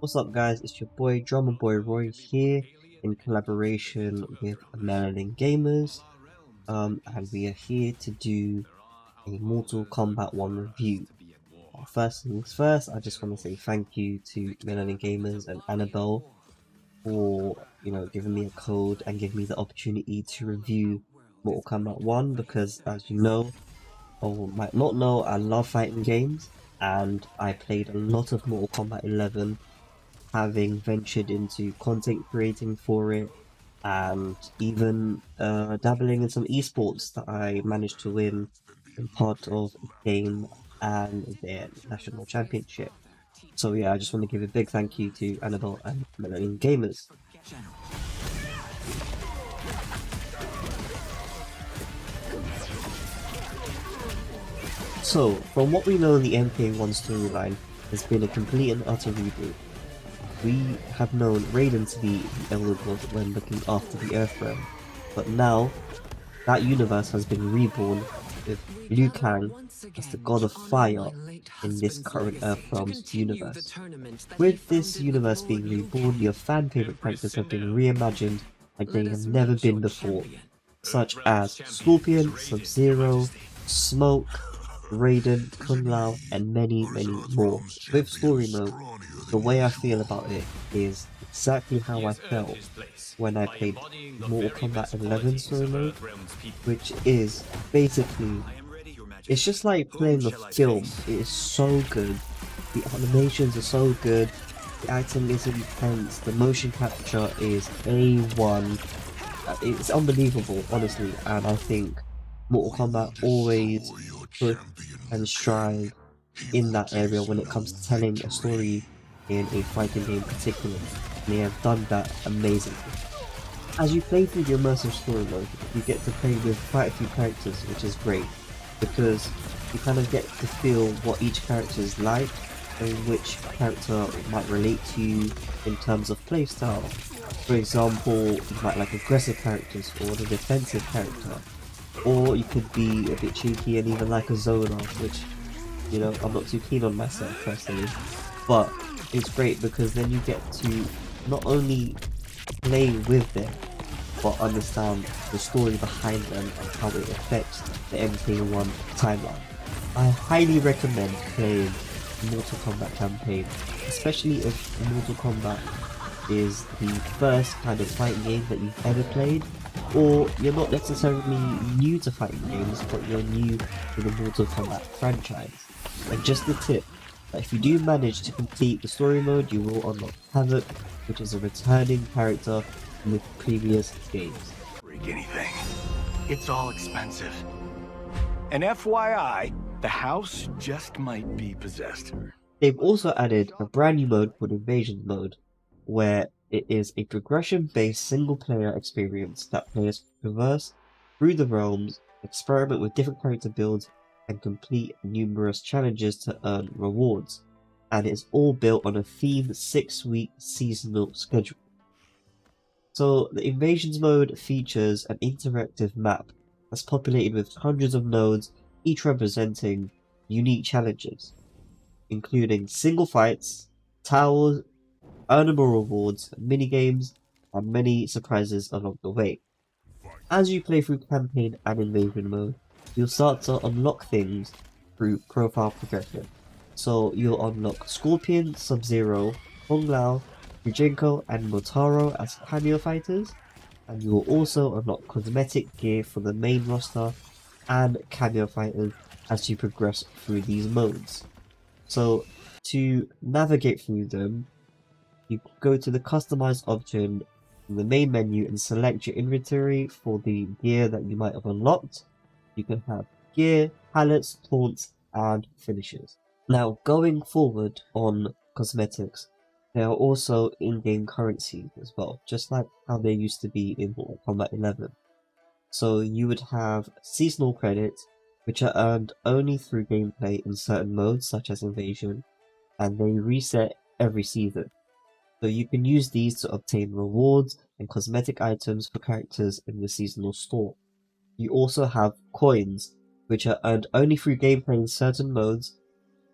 What's up guys, it's your boy Drummer Boy Roy here in collaboration with MelaninGamers and we are here to do a Mortal Kombat 1 review. First things first, I just want to say thank you to MelaninGamers and Annabelle for giving me a code and giving me the opportunity to review Mortal Kombat 1 because as you know, or might not know, I love fighting games and I played a lot of Mortal Kombat 11, having ventured into content creating for it and even dabbling in some esports that I managed to win in part of a game and their national championship. So yeah, I just want to give a big thank you to Annabelle and MelaninGamers. So, from what we know in the MK1 storyline, there's been a complete and utter reboot. We have known Raiden to be the Elder God when looking after the Earth Realm, but now that universe has been reborn with Liu Kang as the God of Fire in this current Earth Realm's universe. With this universe being reborn, your fan favorite characters have been reimagined like they have never been before, such as Scorpion, Sub-Zero, Smoke, Raiden, Kung Lao, and many more. With story mode, the way I feel about it is exactly how I felt when I played Mortal Kombat 11 story mode, which is basically, it's just like playing a film. It is so good, the animations are so good, the acting is intense, the motion capture is A1, it's unbelievable honestly, and I think Mortal Kombat always push and strive in that area when it comes to telling a story in a fighting game particularly. They have done that amazingly. As you play through the immersive story mode, you get to play with quite a few characters, which is great, because you kind of get to feel what each character is like, and which character might relate to you in terms of playstyle. For example, you might like aggressive characters or the defensive character, or you could be a bit cheeky and even like a zoner, which, I'm not too keen on myself personally, but it's great because then you get to not only play with them, but understand the story behind them and how it affects the MK1 timeline. I highly recommend playing Mortal Kombat campaign, especially if Mortal Kombat is the first kind of fighting game that you've ever played, or you're not necessarily new to fighting games, but you're new to the Mortal Kombat franchise. And just a tip, that if you do manage to complete the story mode, you will unlock Havoc, which is a returning character from the previous games. Break anything. It's all expensive. And FYI, the house just might be possessed. They've also added a brand new mode called Invasion Mode, where it is a progression-based single-player experience that players traverse through the realms, experiment with different character builds, and complete numerous challenges to earn rewards, and it's all built on a themed 6-week seasonal schedule. So the Invasions mode features an interactive map that's populated with hundreds of nodes, each representing unique challenges, including single fights, towers, earnable rewards, minigames, and many surprises along the way. As you play through campaign and invasion mode, you'll start to unlock things through profile progression. So you'll unlock Scorpion, Sub-Zero, Kung Lao, Fujinko, and Motaro as cameo fighters, and you will also unlock cosmetic gear for the main roster and cameo fighters as you progress through these modes. So to navigate through them, you go to the customize option in the main menu and select your inventory for the gear that you might have unlocked. You can have gear, palettes, taunts, and finishes. Now, going forward on cosmetics, there are also in-game currencies as well, just like how they used to be in Mortal Kombat 11. So you would have seasonal credits, which are earned only through gameplay in certain modes such as Invasion, and they reset every season. So you can use these to obtain rewards and cosmetic items for characters in the seasonal store. You also have coins, which are earned only through gameplay in certain modes,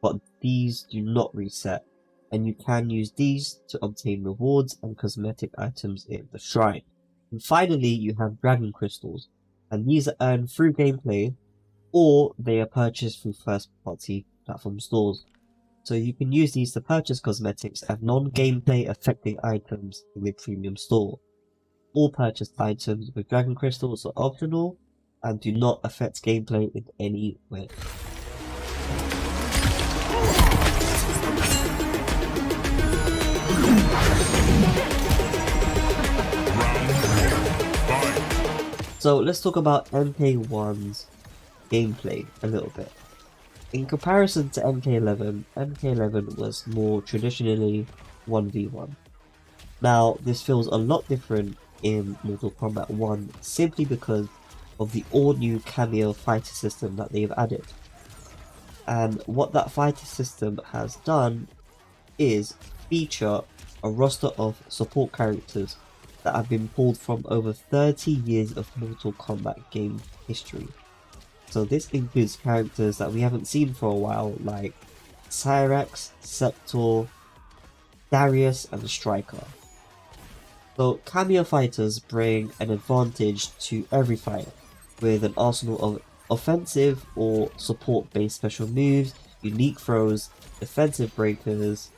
but these do not reset. and you can use these to obtain rewards and cosmetic items in the shrine. And finally, you have dragon crystals, and these are earned through gameplay, or they are purchased through first-party platform stores. So you can use these to purchase cosmetics and non-gameplay affecting items in the premium store. All purchased items with dragon crystals are optional and do not affect gameplay in any way. So let's talk about MK1's gameplay a little bit. In comparison to MK11, MK11 was more traditionally 1v1. Now, this feels a lot different in Mortal Kombat 1 simply because of the all-new cameo fighter system that they've added. And what that fighter system has done is feature a roster of support characters that have been pulled from over 30 years of Mortal Kombat game history. So this includes characters that we haven't seen for a while, like Cyrax, Sector, Darius, and Striker. So cameo fighters bring an advantage to every fight, with an arsenal of offensive or support-based special moves, unique throws, defensive breakers,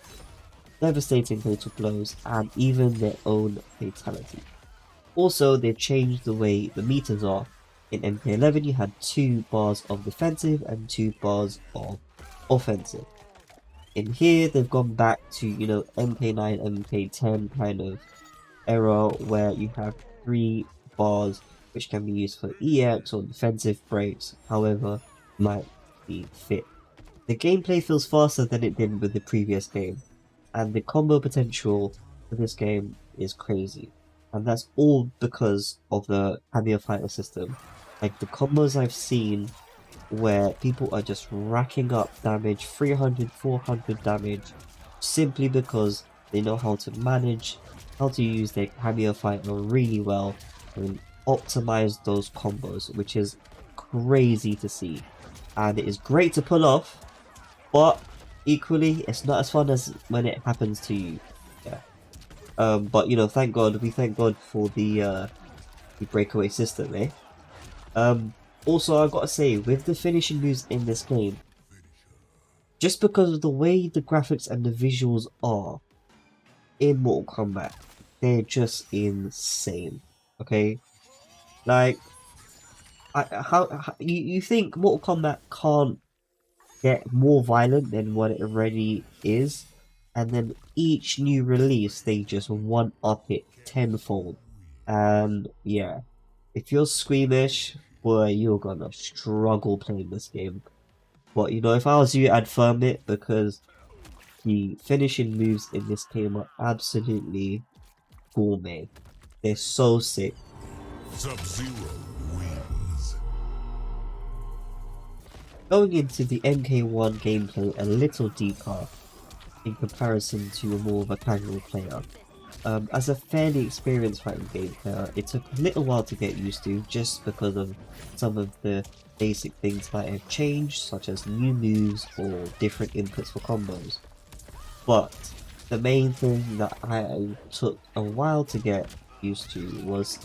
devastating fatal blows, and even their own fatality. Also, they've changed the way the meters are. In MK11 you had 2 bars of defensive and 2 bars of offensive. In here they've gone back to, MK9, MK10 kind of era where you have 3 bars which can be used for EX or defensive breaks, however might be fit. The gameplay feels faster than it did with the previous game, and the combo potential for this game is crazy. And that's all because of the cameo fighter system. Like the combos I've seen where people are just racking up damage, 300, 400 damage, simply because they know how to manage, how to use their cameo fighter really well and optimize those combos, which is crazy to see. And it is great to pull off, but equally it's not as fun as when it happens to you. Yeah. But thank God, we thank God for the breakaway system, eh? Also, I've got to say, with the finishing moves in this game, just because of the way the graphics and the visuals are in Mortal Kombat, they're just insane. Okay, like, how you think Mortal Kombat can't get more violent than what it already is, and then each new release they just one up it tenfold. And yeah, if you're squeamish, boy, you're gonna struggle playing this game. But if I was you, I'd firm it, because the finishing moves in this game are absolutely gourmet. They're so sick. Sub-Zero wins. Going into the MK1 gameplay a little deeper in comparison to more of a casual player. As a fairly experienced fighting game player, it took a little while to get used to, just because of some of the basic things that have changed, such as new moves or different inputs for combos. But the main thing that I took a while to get used to was,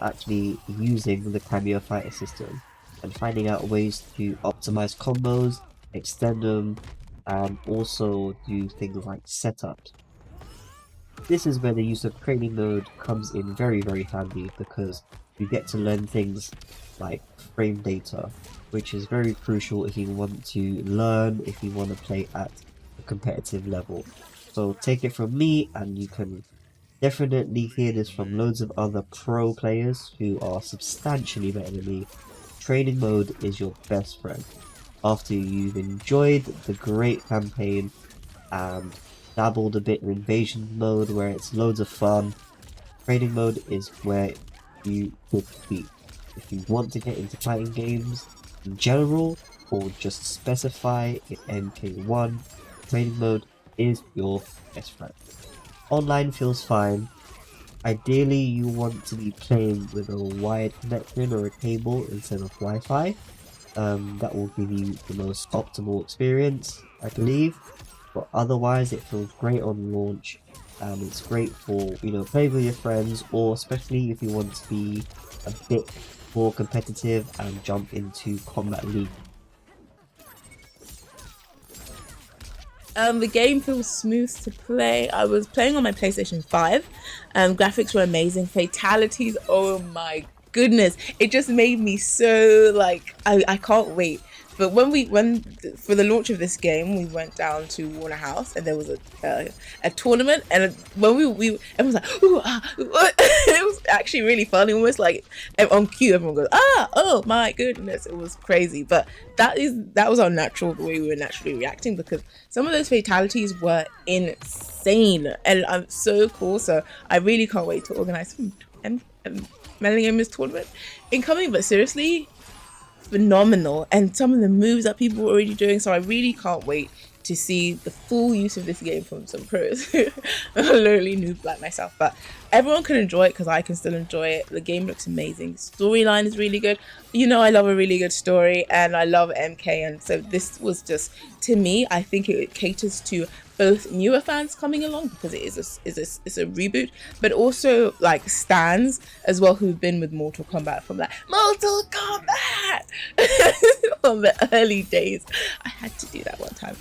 actually using the cameo fighter system and finding out ways to optimize combos, extend them, and also do things like setups. This is where the use of training mode comes in very, very handy, because you get to learn things like frame data, which is very crucial if you want to learn, if you want to play at a competitive level. So take it from me, and you can definitely hear this from loads of other pro players who are substantially better than me. Training mode is your best friend. After you've enjoyed the great campaign and dabbled a bit in invasion mode where it's loads of fun, training mode is where you could be. If you want to get into fighting games in general, or just specify in MK1, training mode is your best friend. Online feels fine. Ideally you want to be playing with a wired connection or a cable instead of Wi-Fi. That will give you the most optimal experience, I believe. but otherwise it feels great on launch. It's great for, you know, playing with your friends, or especially if you want to be a bit more competitive and jump into Combat League. The game feels smooth to play. I was playing on my PlayStation 5. Graphics were amazing. Fatalities, oh my goodness. It just made me so like, I can't wait. But when for the launch of this game, we went down to Warner House and there was a tournament, and when we everyone was like, ooh, it was actually really funny, almost like on cue. Everyone goes, oh my goodness, it was crazy. But that was our natural, the way we were naturally reacting, because some of those fatalities were insane, and I'm so cool. So I really can't wait to organize some MelaninGamers tournament incoming. But seriously, phenomenal, and some of the moves that people were already doing, so I really can't wait to see the full use of this game from some pros. I'm a lowly noob like myself, but everyone can enjoy it because I can still enjoy it. The game looks amazing, storyline is really good. You know, I love a really good story, and I love MK, and so this was just, to me, I think it caters to both newer fans coming along because it is a reboot, but also like stans as well who've been with Mortal Kombat from like Mortal Kombat on the early days. I had to do that one time.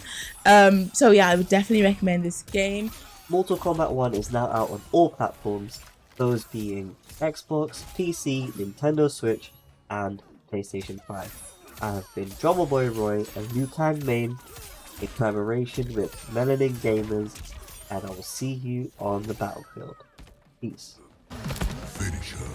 So yeah, I would definitely recommend this game. Mortal Kombat 1 is now out on all platforms, those being Xbox, PC, Nintendo Switch, and PlayStation 5. I have been Drummer Boy Roy and Liu Kang Main, a collaboration with MelaninGamers, and I will see you on the battlefield. Peace. Finish her.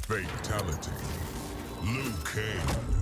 Fatality. Liu Kang.